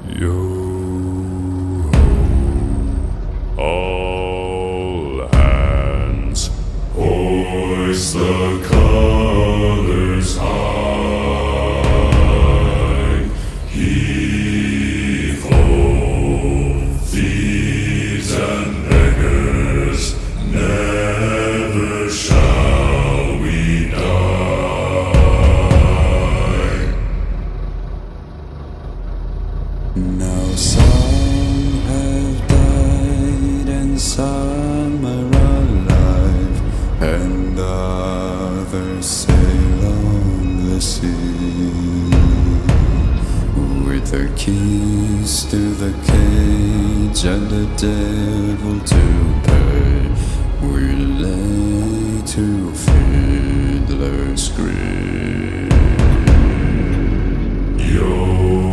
Yo ho, all hands, hoist the colors high. Heave ho, thieves and beggars, never shall we die. Now some have died and some are alive, and others sail on the sea. With the keys to the cage and the devil to pay, we lay to fiddler's grave. Yo